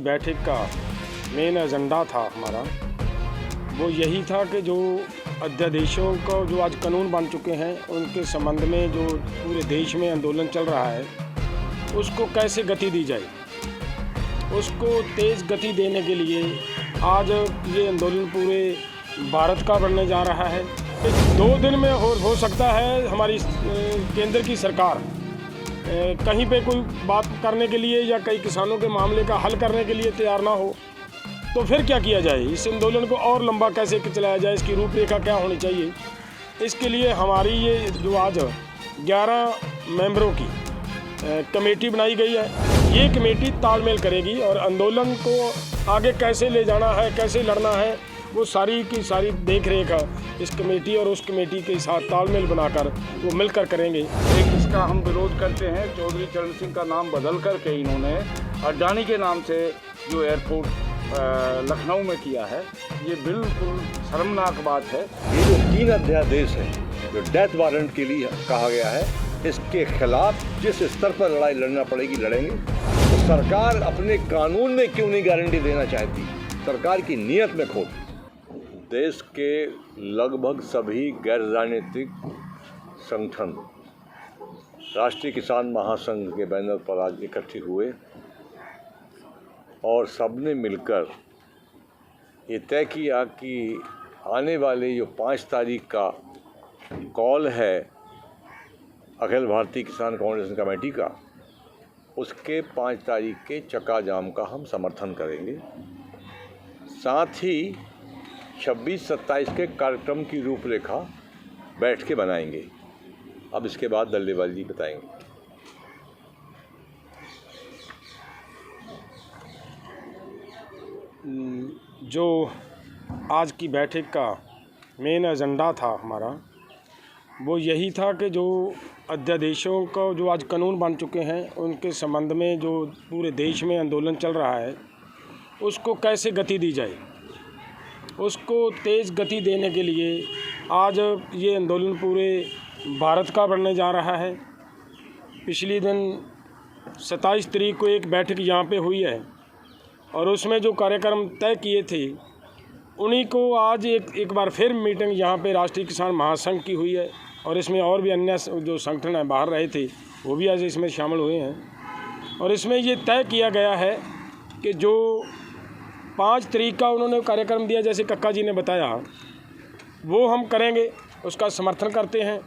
बैठक का main agenda था हमारा, वो यही था कि जो अध्यादेशों का जो आज कानून बन चुके हैं उनके संबंध में जो पूरे देश में आंदोलन चल रहा है उसको कैसे गति दी जाए। उसको तेज़ गति देने के लिए आज ये आंदोलन पूरे भारत का बनने जा रहा है। 2 दिन में हो सकता है हमारी केंद्र की सरकार कहीं पे कोई बात करने के लिए या कई किसानों के मामले का हल करने के लिए तैयार ना हो, तो फिर क्या किया जाए। इस आंदोलन को और लंबा कैसे चलाया जाए, इसकी रूपरेखा क्या होनी चाहिए। इसके लिए हमारी ये जो आज 11 मेंबरों की कमेटी बनाई गई है, ये कमेटी तालमेल करेगी और आंदोलन को आगे कैसे ले जाना है, कैसे लड़ना है, वो सारी की सारी देख रेख इस कमेटी और उस कमेटी के साथ तालमेल बनाकर वो मिलकर करेंगे। एक इसका हम विरोध करते हैं, चौधरी चरण सिंह का नाम बदल करके इन्होंने अडानी के नाम से जो एयरपोर्ट लखनऊ में किया है, ये बिल्कुल शर्मनाक बात है। ये जो 3 अध्यादेश है जो डेथ वारंट के लिए कहा गया है, इसके खिलाफ जिस स्तर पर लड़ाई लड़ना पड़ेगी लड़ेंगे। तो सरकार अपने कानून में क्यों नहीं गारंटी देना चाहती, सरकार की नीयत में खोट। देश के लगभग सभी गैर राजनीतिक संगठन राष्ट्रीय किसान महासंघ के बैनर पर आज इकट्ठे हुए और सबने मिलकर ये तय किया कि आने वाले जो 5 तारीख का कॉल है अखिल भारतीय किसान कांग्रेस कमेटी का, उसके 5 तारीख के चक्का जाम का हम समर्थन करेंगे। साथ ही 26-27 के कार्यक्रम की रूपरेखा बैठ के बनाएंगे। अब इसके बाद दल्लेवाल जी बताएंगे। जो आज की बैठक का मेन एजेंडा था हमारा, वो यही था कि जो अध्यादेशों का जो आज कानून बन चुके हैं उनके संबंध में जो पूरे देश में आंदोलन चल रहा है उसको कैसे गति दी जाए। उसको तेज़ गति देने के लिए आज ये आंदोलन पूरे भारत का बनने जा रहा है। पिछले दिन 27 तारीख को एक बैठक यहाँ पे हुई है और उसमें जो कार्यक्रम तय किए थे उन्हीं को आज एक बार फिर मीटिंग यहाँ पे राष्ट्रीय किसान महासंघ की हुई है और इसमें और भी अन्य जो संगठन है बाहर रहे थे वो भी आज इसमें शामिल हुए हैं। और इसमें ये तय किया गया है कि जो 5 तारीख का उन्होंने कार्यक्रम दिया, जैसे कक्का जी ने बताया, वो हम करेंगे, उसका समर्थन करते हैं।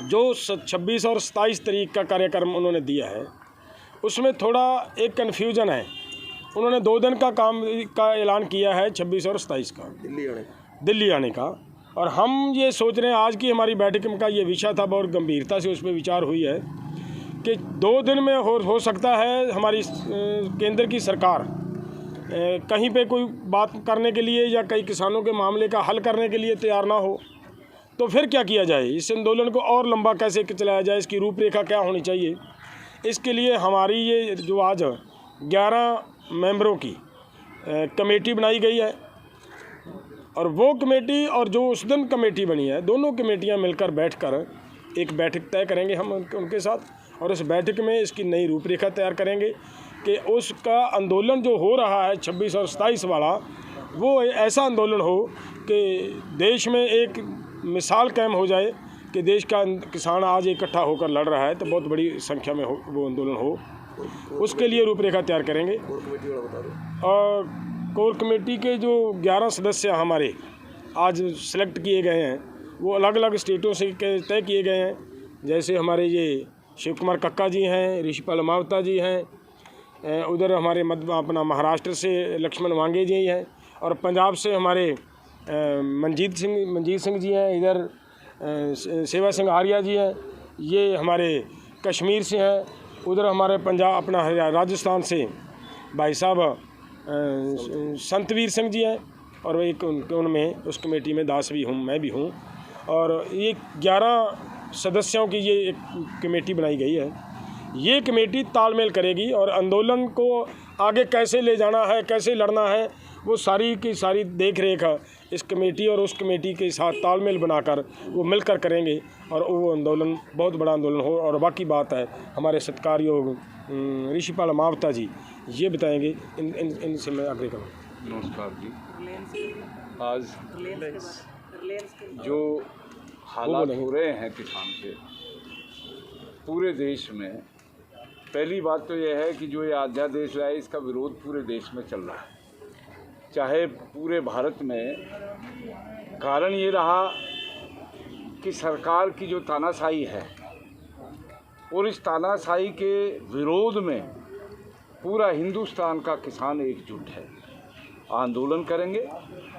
जो 26 और 27 तारीख का कार्यक्रम उन्होंने दिया है उसमें थोड़ा एक कन्फ्यूजन है। उन्होंने 2 दिन का काम का ऐलान किया है, 26 और 27 का दिल्ली आने का। और हम ये सोच रहे हैं, आज की हमारी बैठक का ये विषय था, बहुत गंभीरता से उस पर विचार हुई है कि 2 दिन में हो सकता है हमारी केंद्र की सरकार कहीं पे कोई बात करने के लिए या कई किसानों के मामले का हल करने के लिए तैयार ना हो, तो फिर क्या किया जाए। इस आंदोलन को और लंबा कैसे चलाया जाए, इसकी रूपरेखा क्या होनी चाहिए। इसके लिए हमारी ये जो आज 11 मेंबरों की कमेटी बनाई गई है और वो कमेटी और जो उस दिन कमेटी बनी है, दोनों कमेटियां मिलकर बैठकर एक बैठक तय करेंगे हम उनके साथ और उस बैठक में इसकी नई रूपरेखा तैयार करेंगे कि उसका आंदोलन जो हो रहा है 26 और 27 वाला, वो ऐसा आंदोलन हो कि देश में एक मिसाल कायम हो जाए कि देश का किसान आज इकट्ठा होकर लड़ रहा है, तो बहुत बड़ी संख्या में हो वो आंदोलन हो। उसके लिए रूपरेखा तैयार करेंगे। और कोर कमेटी के जो 11 सदस्य हमारे आज सेलेक्ट किए गए हैं वो अलग अलग स्टेटों से तय किए गए हैं। जैसे हमारे ये शिव कुमार कक्का जी हैं, ऋषिपाल अमावता जी हैं, उधर हमारे अपना महाराष्ट्र से लक्ष्मण वांगे जी हैं और पंजाब से हमारे मंजीत सिंह जी हैं, इधर सेवा सिंह आर्या जी हैं, ये हमारे कश्मीर से हैं, उधर हमारे पंजाब अपना राजस्थान से भाई साहब संतवीर सिंह जी हैं और एक उनमें उस कमेटी में दास भी हूँ, मैं भी हूँ। और ये 11 सदस्यों की ये एक कमेटी बनाई गई है। ये कमेटी तालमेल करेगी और आंदोलन को आगे कैसे ले जाना है, कैसे लड़ना है, वो सारी की सारी देख रेख इस कमेटी और उस कमेटी के साथ तालमेल बनाकर वो मिलकर करेंगे और वो आंदोलन बहुत बड़ा आंदोलन हो। और बाकी बात है हमारे सत्कारयोग ऋषिपाल मावता जी ये बताएंगे, इनसे मैं आग्रह करूँ। नमस्कार जी। आज जो हालात हो रहे हैं किसान के पूरे देश में, पहली बात तो यह है कि जो ये अध्यादेश लाए इसका विरोध पूरे देश में चल रहा है, चाहे पूरे भारत में। कारण ये रहा कि सरकार की जो तानाशाही है और इस तानाशाही के विरोध में पूरा हिंदुस्तान का किसान एकजुट है। आंदोलन करेंगे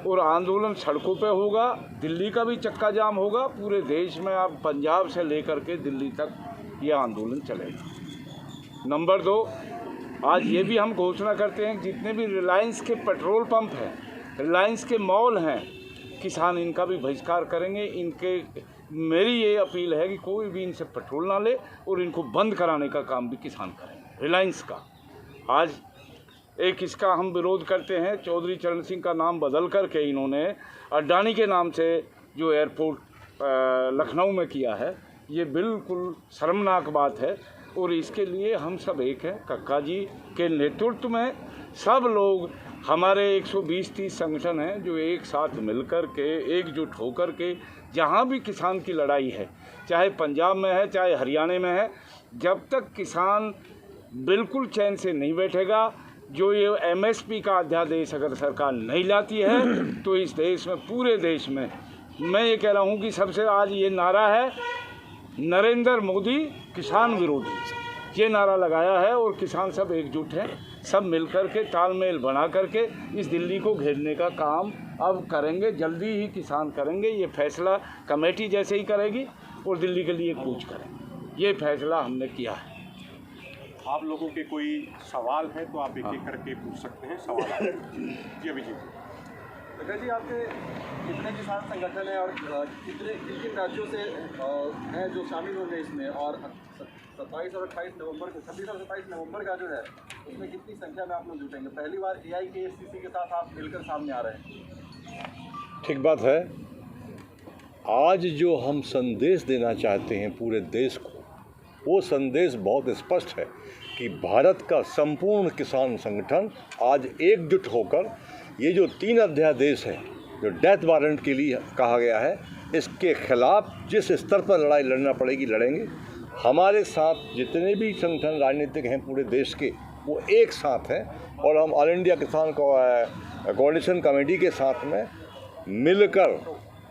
और आंदोलन सड़कों पे होगा, दिल्ली का भी चक्का जाम होगा, पूरे देश में आप पंजाब से लेकर के दिल्ली तक ये आंदोलन चलेगा। नंबर 2, आज ये भी हम घोषणा करते हैं जितने भी रिलायंस के पेट्रोल पंप हैं, रिलायंस के मॉल हैं, किसान इनका भी बहिष्कार करेंगे। मेरी ये अपील है कि कोई भी इनसे पेट्रोल ना ले और इनको बंद कराने का काम भी किसान करेंगे। रिलायंस का आज एक इसका हम विरोध करते हैं, चौधरी चरण सिंह का नाम बदल करके इन्होंने अडानी के नाम से जो एयरपोर्ट लखनऊ में किया है, ये बिल्कुल शर्मनाक बात है। और इसके लिए हम सब एक हैं, कक्का जी के नेतृत्व में सब लोग, हमारे 120-130 संगठन हैं जो एक साथ मिलकर के एकजुट होकर के जहाँ भी किसान की लड़ाई है, चाहे पंजाब में है चाहे हरियाणा में है, जब तक किसान बिल्कुल चैन से नहीं बैठेगा, जो ये MSP का अध्यादेश अगर सरकार नहीं लाती है तो इस देश में, पूरे देश में, मैं ये कह रहा हूँ कि सबसे आज ये नारा है नरेंद्र मोदी किसान विरोधी, ये नारा लगाया है और किसान सब एकजुट हैं, सब मिलकर के तालमेल बना करके इस दिल्ली को घेरने का काम अब करेंगे, जल्दी ही किसान करेंगे। ये फैसला कमेटी जैसे ही करेगी और दिल्ली के लिए कूच करेंगे, ये फैसला हमने किया है। आप लोगों के कोई सवाल है तो आप एक एक करके पूछ सकते हैं सवाल। जी अभिजीत जी, आपके कितने किसान संगठन हैं और कितने किन किन राज्यों से हैं जो शामिल होंगे इसमें, और 27 और 28 नवंबर को, 26 और 27 नवंबर का जो है उसमें कितनी संख्या में आप लोग जुटेंगे? पहली बार AIKSCC के साथ आप मिलकर सामने आ रहे हैं। ठीक बात है। आज जो हम संदेश देना चाहते हैं पूरे देश को, वो संदेश बहुत स्पष्ट है कि भारत का संपूर्ण किसान संगठन आज एकजुट होकर ये जो 3 अध्यादेश है जो डेथ वारंट के लिए कहा गया है, इसके खिलाफ जिस स्तर पर लड़ाई लड़ना पड़ेगी लड़ेंगे। हमारे साथ जितने भी संगठन राजनीतिक हैं पूरे देश के, वो एक साथ हैं और हम ऑल इंडिया किसान कोऑर्डिनेशन कमेटी के साथ में मिलकर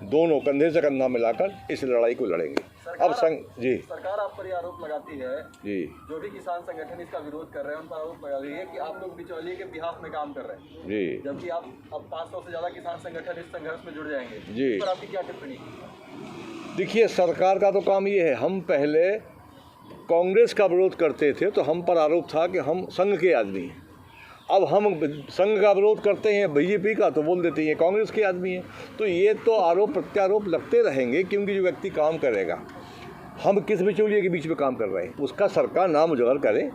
दोनों कंधे से कंधा मिलाकर इस लड़ाई को लड़ेंगे। अब जी सरकार आप पर ये आरोप लगाती है, जी जो भी किसान संगठन इसका विरोध कर रहे हैं उन पर आरोप लगा रही है कि आप लोग बिचौलिए के बिहाफ में काम कर रहे हैं, जी, जबकि आप अब 500 से ज़्यादा किसान संगठन इस संघर्ष में जुड़ जाएंगे। जी, इस पर आपकी क्या टिप्पणी? देखिए, सरकार का तो काम ये है, हम पहले कांग्रेस का विरोध करते थे तो हम पर आरोप था कि हम संघ के आदमी हैं। अब हम संघ का विरोध करते हैं बीजेपी का तो बोल देते हैं कांग्रेस के आदमी हैं। तो ये तो आरोप प्रत्यारोप लगते रहेंगे, क्योंकि जो व्यक्ति काम करेगा, हम किस बिचौलिए के बीच में काम कर रहे हैं उसका सरकार नाम उजागर करे।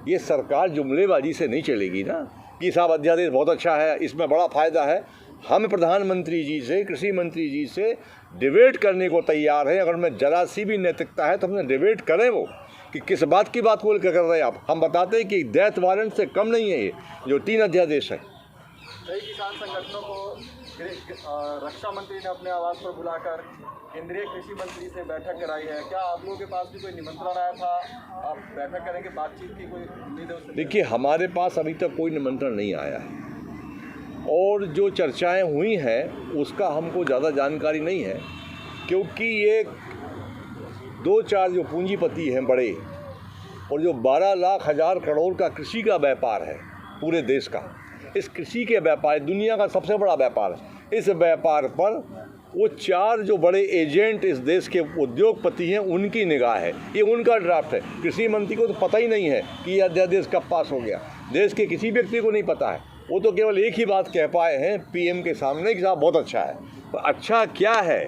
ये सरकार जुमलेबाजी से नहीं चलेगी ना कि साहब अध्यादेश बहुत अच्छा है, इसमें बड़ा फ़ायदा है। हम प्रधानमंत्री जी से, कृषि मंत्री जी से डिबेट करने को तैयार हैं। अगर मैं जरा सी भी नैतिकता है तो हमने डिबेट करें वो कि किस बात की बात को कर रहे हैं आप। हम बताते हैं कि डेथ वारंट से कम नहीं है ये जो 3 अध्यादेश है। कई किसान संगठनों को रक्षा मंत्री ने अपने आवास पर बुलाकर केंद्रीय कृषि मंत्री से बैठक कराई है। क्या आप लोगों के पास भी कोई निमंत्रण आया था? आप बैठक करेंगे, बातचीत की कोई उम्मीद है उससे? देखिए, हमारे पास अभी तक कोई निमंत्रण नहीं आया है और जो चर्चाएं हुई हैं उसका हमको ज़्यादा जानकारी नहीं है, क्योंकि ये 2-4 जो पूंजीपति हैं बड़े और जो 12 लाख हज़ार करोड़ का कृषि का व्यापार है पूरे देश का, इस कृषि के व्यापार दुनिया का सबसे बड़ा व्यापार है। इस व्यापार पर वो 4 जो बड़े एजेंट इस देश के उद्योगपति हैं उनकी निगाह है, ये उनका ड्राफ्ट है। कृषि मंत्री को तो पता ही नहीं है कि ये अध्यादेश कब पास हो गया, देश के किसी व्यक्ति को नहीं पता है। वो तो केवल एक ही बात कह पाए हैं PM के सामने कि साहब बहुत अच्छा है। तो अच्छा क्या है,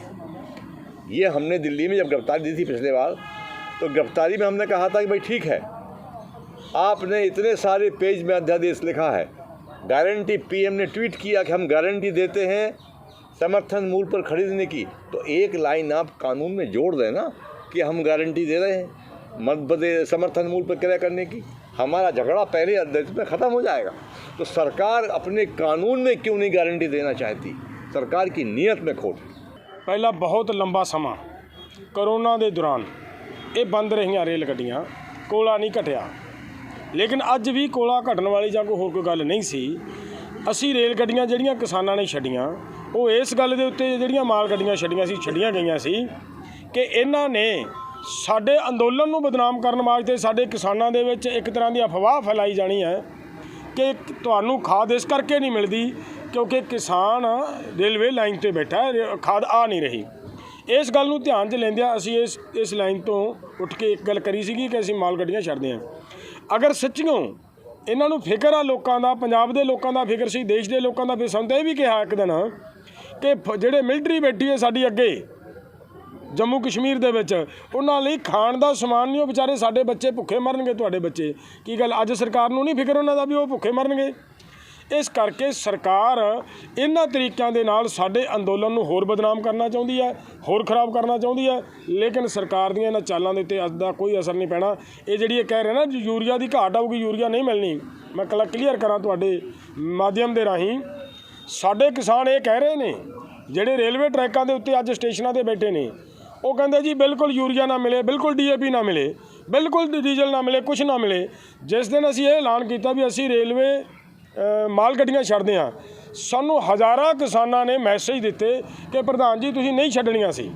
ये हमने दिल्ली में जब गिरफ्तारी दी थी पिछले बार, तो गिरफ्तारी में हमने कहा था कि भाई ठीक है, आपने इतने सारे पेज में अध्यादेश लिखा है, गारंटी, PM ने ट्वीट किया कि हम गारंटी देते हैं समर्थन मूल्य पर खरीदने की, तो एक लाइन आप कानून में जोड़ दें ना कि हम गारंटी दे रहे हैं मध्य समर्थन मूल्य पर क्रय करने की। हमारा झगड़ा पहले अध्यक्ष में ख़त्म हो जाएगा। तो सरकार अपने कानून में क्यों नहीं गारंटी देना चाहती? सरकार की नीयत में खोट। पहला बहुत लंबा समा करोना के दौरान ये बंद रही रेल गड्डियां, कोला नहीं घटिया, लेकिन अज भी कोला घटन वाली ਜਾਂ कोई होर कोई गल नहीं सी। असी रेल गड्डियां ਜਿਹੜੀਆਂ किसानां ने छड्डियां ਉਹ ਇਸ ਗੱਲ ਦੇ ਉੱਤੇ ਜਿਹੜੀਆਂ ਮਾਲ ਗੱਡੀਆਂ ਛੱਡੀਆਂ ਗਈਆਂ ਸੀ ਕਿ ਇਹਨਾਂ ਨੇ ਸਾਡੇ ਅੰਦੋਲਨ ਨੂੰ ਬਦਨਾਮ ਕਰਨ ਵਾਸਤੇ ਸਾਡੇ ਕਿਸਾਨਾਂ ਦੇ ਵਿੱਚ ਇੱਕ ਤਰ੍ਹਾਂ ਦੀ ਅਫਵਾਹ ਫੈਲਾਈ ਜਾਣੀ ਹੈ ਕਿ ਤੁਹਾਨੂੰ ਖਾਦ ਇਸ ਕਰਕੇ ਨਹੀਂ ਮਿਲਦੀ ਕਿਉਂਕਿ ਕਿਸਾਨ ਰੇਲਵੇ ਲਾਈਨ 'ਤੇ ਬੈਠਾ ਹੈ, ਖਾਦ ਆ ਨਹੀਂ ਰਹੀ। ਇਸ ਗੱਲ ਨੂੰ ਧਿਆਨ 'ਚ ਲੈਂਦਿਆਂ ਅਸੀਂ ਇਸ ਲਾਈਨ ਤੋਂ ਉੱਠ ਕੇ ਇੱਕ ਗੱਲ ਕਰੀ ਸੀਗੀ ਕਿ ਅਸੀਂ ਮਾਲ ਗੱਡੀਆਂ ਛੱਡਦੇ ਹਾਂ। ਅਗਰ ਸੱਚੀਓ ਇਹਨਾਂ ਨੂੰ ਫਿਕਰ ਆ ਲੋਕਾਂ ਦਾ, ਪੰਜਾਬ ਦੇ ਲੋਕਾਂ ਦਾ ਫਿਕਰ ਸੀ, ਦੇਸ਼ ਦੇ ਲੋਕਾਂ ਦਾ, ਫਿਰ ਸਾਨੂੰ ਤਾਂ ਇਹ ਵੀ ਕਿਹਾ ਇੱਕ ਦਿਨ ਕਿ ਜਿਹੜੇ ਮਿਲਟਰੀ ਬੈਠੀ ਹੈ ਸਾਡੀ ਅੱਗੇ ਜੰਮੂ ਕਸ਼ਮੀਰ ਦੇ ਵਿੱਚ, ਉਹਨਾਂ ਲਈ ਖਾਣ ਦਾ ਸਮਾਨ ਨਹੀਂ, ਉਹ ਵਿਚਾਰੇ ਸਾਡੇ ਬੱਚੇ ਭੁੱਖੇ ਮਰਨਗੇ। ਤੁਹਾਡੇ ਬੱਚੇ ਕੀ ਗੱਲ ਅੱਜ ਸਰਕਾਰ ਨੂੰ ਨਹੀਂ ਫਿਕਰ ਉਹਨਾਂ ਦਾ ਵੀ ਉਹ ਭੁੱਖੇ ਮਰਨਗੇ? ਇਸ ਕਰਕੇ ਸਰਕਾਰ ਇਹਨਾਂ ਤਰੀਕਿਆਂ ਦੇ ਨਾਲ ਸਾਡੇ ਅੰਦੋਲਨ ਨੂੰ ਹੋਰ ਬਦਨਾਮ ਕਰਨਾ ਚਾਹੁੰਦੀ ਹੈ, ਹੋਰ ਖਰਾਬ ਕਰਨਾ ਚਾਹੁੰਦੀ ਹੈ। ਲੇਕਿਨ ਸਰਕਾਰ ਦੀਆਂ ਇਹਨਾਂ ਚਾਲਾਂ ਦੇ ਉੱਤੇ ਅੱਜ ਦਾ ਕੋਈ ਅਸਰ ਨਹੀਂ ਪੈਣਾ। ਇਹ ਜਿਹੜੀ ਇਹ ਕਹਿ ਰਹੇ ਨਾ ਯੂਰੀਆ ਦੀ ਘਾਟ ਆਊਗੀ, ਯੂਰੀਆ ਨਹੀਂ ਮਿਲਣੀ। ਮੈਂ ਕੱਲਾ ਕਲੀਅਰ ਕਰਾਂ ਤੁਹਾਡੇ ਮਾਧਿਅਮ ਦੇ ਰਾਹੀਂ, ਸਾਡੇ ਕਿਸਾਨ ਇਹ ਕਹਿ ਰਹੇ ਨੇ ਜਿਹੜੇ ਰੇਲਵੇ ਟਰੈਕਾਂ ਦੇ ਉੱਤੇ ਅੱਜ ਸਟੇਸ਼ਨਾਂ 'ਤੇ ਬੈਠੇ ਨੇ, ਉਹ ਕਹਿੰਦੇ ਜੀ ਬਿਲਕੁਲ ਯੂਰੀਆ ਨਾ ਮਿਲੇ, ਬਿਲਕੁਲ DAP ਨਾ ਮਿਲੇ, ਬਿਲਕੁਲ ਡੀਜ਼ਲ ਨਾ ਮਿਲੇ, ਕੁਛ ਨਾ ਮਿਲੇ। ਜਿਸ ਦਿਨ ਅਸੀਂ ਇਹ ਐਲਾਨ ਕੀਤਾ ਵੀ ਅਸੀਂ ਰੇਲਵੇ ਮਾਲ ਗੱਡੀਆਂ ਛੱਡਦੇ ਹਾਂ, ਸਾਨੂੰ ਹਜ਼ਾਰਾਂ ਕਿਸਾਨਾਂ ਨੇ ਮੈਸੇਜ ਦਿੱਤੇ ਕਿ ਪ੍ਰਧਾਨ ਜੀ ਤੁਸੀਂ ਨਹੀਂ ਛੱਡਣੀਆਂ ਸੀ,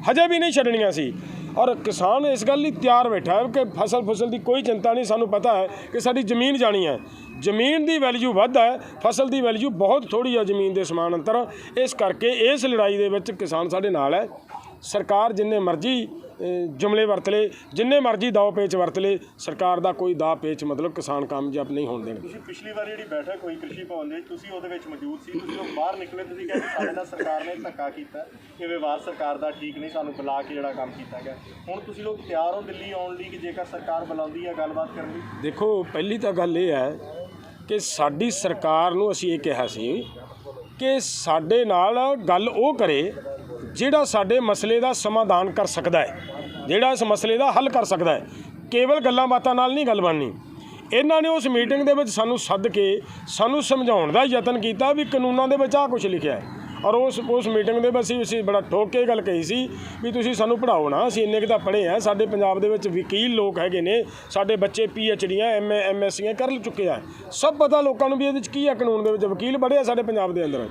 ਹਜੇ ਵੀ ਨਹੀਂ ਛੱਡਣੀਆਂ ਸੀ। ਔਰ ਕਿਸਾਨ ਇਸ ਗੱਲ ਲਈ ਤਿਆਰ ਬੈਠਾ ਹੈ ਕਿ ਫਸਲ ਦੀ ਕੋਈ ਚਿੰਤਾ ਨਹੀਂ। ਸਾਨੂੰ ਪਤਾ ਹੈ ਕਿ ਸਾਡੀ ਜ਼ਮੀਨ ਜਾਣੀ ਹੈ, ਜ਼ਮੀਨ ਦੀ ਵੈਲਿਊ ਵੱਧ ਹੈ, ਫਸਲ ਦੀ ਵੈਲਿਊ ਬਹੁਤ ਥੋੜ੍ਹੀ ਹੈ ਜ਼ਮੀਨ ਦੇ ਸਮਾਨ ਅੰਤਰ। ਇਸ ਕਰਕੇ ਇਸ ਲੜਾਈ ਦੇ ਵਿੱਚ ਕਿਸਾਨ ਸਾਡੇ ਨਾਲ ਹੈ। ਸਰਕਾਰ ਜਿੰਨੇ ਮਰਜ਼ੀ ਜੁਮਲੇ ਵਰਤ ਲੇ, ਜਿੰਨੇ ਮਰਜ਼ੀ ਦਾਅ ਪੇਚ ਵਰਤ ਲੇ, ਸਰਕਾਰ ਦਾ ਕੋਈ ਦਾਅ ਪੇਚ ਮਤਲਬ ਕਿਸਾਨ ਕਾਮਯਾਬ ਨਹੀਂ ਹੋਣ ਦੇਣਗੇ। ਤੁਸੀਂ ਪਿਛਲੀ ਵਾਰ ਜਿਹੜੀ ਬੈਠਕ ਹੋਈ ਕ੍ਰਿਸ਼ੀ ਭਵਨ ਦੇ, ਤੁਸੀਂ ਉਹਦੇ ਵਿੱਚ ਮੌਜੂਦ ਸੀ, ਤੁਸੀਂ ਉਹ ਬਾਹਰ ਨਿਕਲੇ, ਤੁਸੀਂ ਕਹਿੰਦੇ ਸਾਡੇ ਨਾਲ ਸਰਕਾਰ ਨੇ ਧੱਕਾ ਕੀਤਾ, ਇਹ ਵਿਵਹਾਰ ਸਰਕਾਰ ਦਾ ਠੀਕ ਨਹੀਂ, ਸਾਨੂੰ ਬੁਲਾ ਕੇ ਜਿਹੜਾ ਕੰਮ ਕੀਤਾ ਗਿਆ। ਹੁਣ ਤੁਸੀਂ ਲੋਕ ਤਿਆਰ ਹੋ ਦਿੱਲੀ ਆਉਣ ਲਈ ਕਿ ਜੇਕਰ ਸਰਕਾਰ ਬੁਲਾਉਂਦੀ ਹੈ ਗੱਲਬਾਤ ਕਰਨ ਲਈ? ਦੇਖੋ ਪਹਿਲੀ ਤਾਂ ਗੱਲ ਇਹ ਹੈ ਕਿ ਸਾਡੀ ਸਰਕਾਰ ਨੂੰ ਅਸੀਂ ਇਹ ਕਿਹਾ ਸੀ ਕਿ ਸਾਡੇ ਨਾਲ ਗੱਲ ਉਹ ਕਰੇ ਜਿਹੜਾ ਸਾਡੇ ਮਸਲੇ ਦਾ ਸਮਾਧਾਨ ਕਰ ਸਕਦਾ ਹੈ, ਜਿਹੜਾ ਇਸ ਮਸਲੇ ਦਾ ਹੱਲ ਕਰ ਸਕਦਾ ਹੈ। ਕੇਵਲ ਗੱਲਾਂ ਬਾਤਾਂ ਨਾਲ ਨਹੀਂ ਗੱਲ ਬਣਨੀ। ਇਹਨਾਂ ਨੇ ਉਸ ਮੀਟਿੰਗ ਦੇ ਵਿੱਚ ਸਾਨੂੰ ਸੱਦ ਕੇ ਸਾਨੂੰ ਸਮਝਾਉਣ ਦਾ ਯਤਨ ਕੀਤਾ ਵੀ ਕਾਨੂੰਨਾਂ ਦੇ ਵਿੱਚ ਆਹ ਕੁਛ ਲਿਖਿਆ ਹੈ। ਔਰ ਉਸ ਮੀਟਿੰਗ ਦੇ ਵਿੱਚ ਅਸੀਂ ਬੜਾ ਠੋਕ ਕੇ ਗੱਲ ਕਹੀ ਸੀ ਵੀ ਤੁਸੀਂ ਸਾਨੂੰ ਪੜ੍ਹਾਓ ਨਾ, ਅਸੀਂ ਇੰਨੇ ਕੁ ਤਾਂ ਪੜ੍ਹੇ ਹਾਂ। ਸਾਡੇ ਪੰਜਾਬ ਦੇ ਵਿੱਚ ਵਕੀਲ ਲੋਕ ਹੈਗੇ ਨੇ, ਸਾਡੇ ਬੱਚੇ PhDਆਂ MA MSCਆਂ ਕਰ ਚੁੱਕੇ ਆ। ਸਭ ਪਤਾ ਲੋਕਾਂ ਨੂੰ ਵੀ ਇਹਦੇ ਵਿੱਚ ਕੀ ਹੈ, ਕਾਨੂੰਨ ਦੇ ਵਿੱਚ ਵਕੀਲ ਬੜੇ ਆ ਸਾਡੇ ਪੰਜਾਬ ਦੇ ਅੰਦਰ।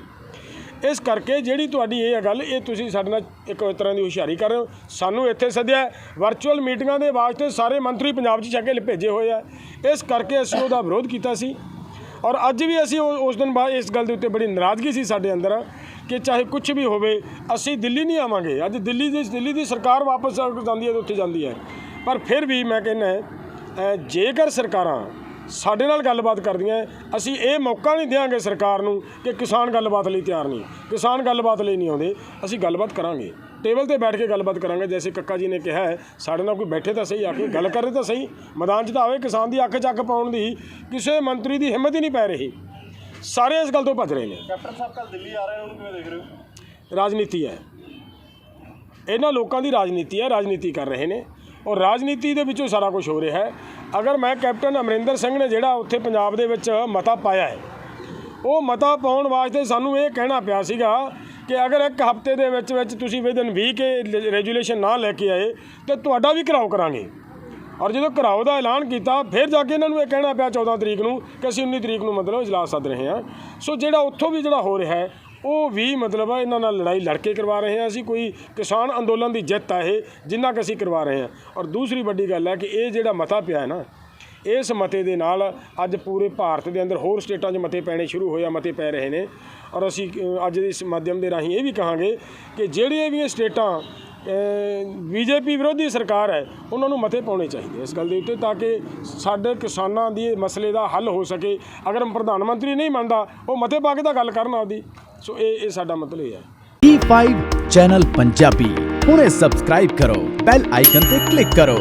ਇਸ ਕਰਕੇ ਜਿਹੜੀ ਤੁਹਾਡੀ ਇਹ ਗੱਲ, ਇਹ ਤੁਸੀਂ ਸਾਡੇ ਨਾਲ ਇੱਕ ਤਰ੍ਹਾਂ ਦੀ ਹੁਸ਼ਿਆਰੀ ਕਰ ਰਹੇ ਹੋ। ਸਾਨੂੰ ਇੱਥੇ ਸੱਦਿਆ ਵਰਚੁਅਲ ਮੀਟਿੰਗਾਂ ਦੇ ਵਾਸਤੇ, ਸਾਰੇ ਮੰਤਰੀ ਪੰਜਾਬ 'ਚ ਚੱਕ ਕੇ ਭੇਜੇ ਹੋਏ ਆ। ਇਸ ਕਰਕੇ ਅਸੀਂ ਉਹਦਾ ਵਿਰੋਧ ਕੀਤਾ ਸੀ। ਔਰ ਅੱਜ ਵੀ ਅਸੀਂ ਉਸ ਦਿਨ ਬਾਅਦ ਇਸ ਗੱਲ ਦੇ ਉੱਤੇ ਬੜੀ ਨਾਰਾਜ਼ਗੀ ਸੀ ਸਾਡੇ ਅੰਦਰ ਕਿ ਚਾਹੇ ਕੁਛ ਵੀ ਹੋਵੇ ਅਸੀਂ ਦਿੱਲੀ ਨਹੀਂ ਆਵਾਂਗੇ। ਅੱਜ ਦਿੱਲੀ ਦੀ ਸਰਕਾਰ ਵਾਪਸ ਜਾਂਦੀ ਹੈ ਤਾਂ ਉੱਥੇ ਜਾਂਦੀ ਹੈ। ਪਰ ਫਿਰ ਵੀ ਮੈਂ ਕਹਿੰਦਾ ਜੇਕਰ ਸਰਕਾਰਾਂ ਸਾਡੇ ਨਾਲ ਗੱਲਬਾਤ ਕਰਦੀਆਂ, ਅਸੀਂ ਇਹ ਮੌਕਾ ਨਹੀਂ ਦਿਆਂਗੇ ਸਰਕਾਰ ਨੂੰ ਕਿ ਕਿਸਾਨ ਗੱਲਬਾਤ ਲਈ ਤਿਆਰ ਨਹੀਂ, ਕਿਸਾਨ ਗੱਲਬਾਤ ਲਈ ਨਹੀਂ ਆਉਂਦੇ। ਅਸੀਂ ਗੱਲਬਾਤ ਕਰਾਂਗੇ, ਟੇਬਲ ਤੇ ਬੈਠ ਕੇ ਗੱਲਬਾਤ ਕਰਾਂਗੇ। ਜੈਸੇ ਕੱਕਾ ਜੀ ਨੇ ਕਿਹਾ ਹੈ, ਸਾਡੇ ਨਾਲ ਕੋਈ ਬੈਠੇ ਤਾਂ ਸਹੀ, ਆ ਕੇ ਗੱਲ ਕਰੇ ਤਾਂ ਸਹੀ, ਮੈਦਾਨ 'ਚ ਤਾਂ ਆਵੇ। ਕਿਸਾਨ ਦੀ ਅੱਖ 'ਚ ਅੱਖ ਪਾਉਣ ਦੀ ਕਿਸੇ ਮੰਤਰੀ ਦੀ ਹਿੰਮਤ ਹੀ ਨਹੀਂ ਪੈ ਰਹੀ। ਸਾਰੇ ਇਸ ਗੱਲ ਤੋਂ ਭੱਜ ਰਹੇ ਨੇ। ਕੈਪਟਨ ਸਾਹਿਬ ਕੱਲ੍ਹ ਦਿੱਲੀ ਆ ਰਹੇ, ਉਹਨੂੰ ਕਿਵੇਂ ਦੇਖ ਰਹੇ ਹੋ? ਰਾਜਨੀਤੀ ਹੈ, ਇਹਨਾਂ ਲੋਕਾਂ ਦੀ ਰਾਜਨੀਤੀ ਹੈ, ਰਾਜਨੀਤੀ ਕਰ ਰਹੇ ਨੇ ਔਰ ਰਾਜਨੀਤੀ ਦੇ ਵਿੱਚੋਂ ਸਾਰਾ ਕੁਝ ਹੋ ਰਿਹਾ ਹੈ। ਅਗਰ ਮੈਂ ਕੈਪਟਨ ਅਮਰਿੰਦਰ ਸਿੰਘ ਨੇ ਜਿਹੜਾ ਉੱਥੇ ਪੰਜਾਬ ਦੇ ਵਿੱਚ ਮਤਾ ਪਾਇਆ ਹੈ, ਉਹ ਮਤਾ ਪਾਉਣ ਵਾਸਤੇ ਸਾਨੂੰ ਇਹ ਕਹਿਣਾ ਪਿਆ ਸੀਗਾ ਕਿ ਅਗਰ ਇੱਕ ਹਫ਼ਤੇ ਦੇ ਵਿੱਚ ਤੁਸੀਂ ਵਿਦਨ ਵੀਕ ਰੈਜੂਲੇਸ਼ਨ ਨਾ ਲੈ ਕੇ ਆਏ ਤਾਂ ਤੁਹਾਡਾ ਵੀ ਘਿਰਾਓ ਕਰਾਂਗੇ। ਔਰ ਜਦੋਂ ਘਿਰਾਓ ਦਾ ਐਲਾਨ ਕੀਤਾ, ਫਿਰ ਜਾ ਕੇ ਇਹਨਾਂ ਨੂੰ ਇਹ ਕਹਿਣਾ ਪਿਆ 14 ਤਰੀਕ ਨੂੰ ਕਿ ਅਸੀਂ 19 ਤਰੀਕ ਨੂੰ ਮਤਲਬ ਇਜਲਾਸ ਸੱਦ ਰਹੇ ਹਾਂ। ਸੋ ਜਿਹੜਾ ਉੱਥੋਂ ਵੀ ਜਿਹੜਾ ਹੋ ਰਿਹਾ ਹੈ ਉਹ ਵੀ ਮਤਲਬ ਇਹਨਾਂ ਨਾਲ ਲੜਾਈ ਲੜ ਕੇ ਕਰਵਾ ਰਹੇ ਹਾਂ। ਅਸੀਂ ਕੋਈ ਕਿਸਾਨ ਅੰਦੋਲਨ ਦੀ ਜਿੱਤ ਹੈ ਇਹ, ਜਿੰਨਾ ਕਿ ਅਸੀਂ ਕਰਵਾ ਰਹੇ ਹਾਂ। ਔਰ ਦੂਸਰੀ ਵੱਡੀ ਗੱਲ ਹੈ ਕਿ ਇਹ ਜਿਹੜਾ ਮਤਾ ਪਿਆ ਹੈ ਨਾ, ਇਸ ਮਤੇ ਦੇ ਨਾਲ ਅੱਜ ਪੂਰੇ ਭਾਰਤ ਦੇ ਅੰਦਰ ਹੋਰ ਸਟੇਟਾਂ 'ਚ ਮਤੇ ਪੈਣੇ ਸ਼ੁਰੂ ਹੋਏ ਆ, ਮਤੇ ਪੈ ਰਹੇ ਨੇ। ਔਰ ਅਸੀਂ ਅੱਜ ਇਸ ਮਾਧਿਅਮ ਦੇ ਰਾਹੀਂ ਇਹ ਵੀ ਕਹਾਂਗੇ ਕਿ ਜਿਹੜੀਆਂ ਵੀ ਸਟੇਟਾਂ BJP ਵਿਰੋਧੀ ਸਰਕਾਰ ਹੈ, ਉਹਨਾਂ ਨੂੰ ਮਤੇ ਪਾਉਣੇ ਚਾਹੀਦੇ ਇਸ ਗੱਲ ਦੇ ਉੱਤੇ, ਤਾਂ ਕਿ ਸਾਡੇ ਕਿਸਾਨਾਂ ਦੀ ਮਸਲੇ ਦਾ ਹੱਲ ਹੋ ਸਕੇ। ਅਗਰ ਪ੍ਰਧਾਨ ਮੰਤਰੀ ਨਹੀਂ ਮੰਨਦਾ, ਉਹ ਮਤੇ ਪਾ ਕੇ ਤਾਂ ਗੱਲ ਕਰਨ ਆਪਦੀ। ਸੋ ਇਹ ਸਾਡਾ ਮਤਲਬ ਇਹ ਹੈ। E5 ਚੈਨਲ ਪੰਜਾਬੀ ਹੁਣੇ ਸਬਸਕ੍ਰਾਈਬ ਕਰੋ, ਬੈਲ ਆਈਕਨ ਤੇ ਕਲਿੱਕ ਕਰੋ।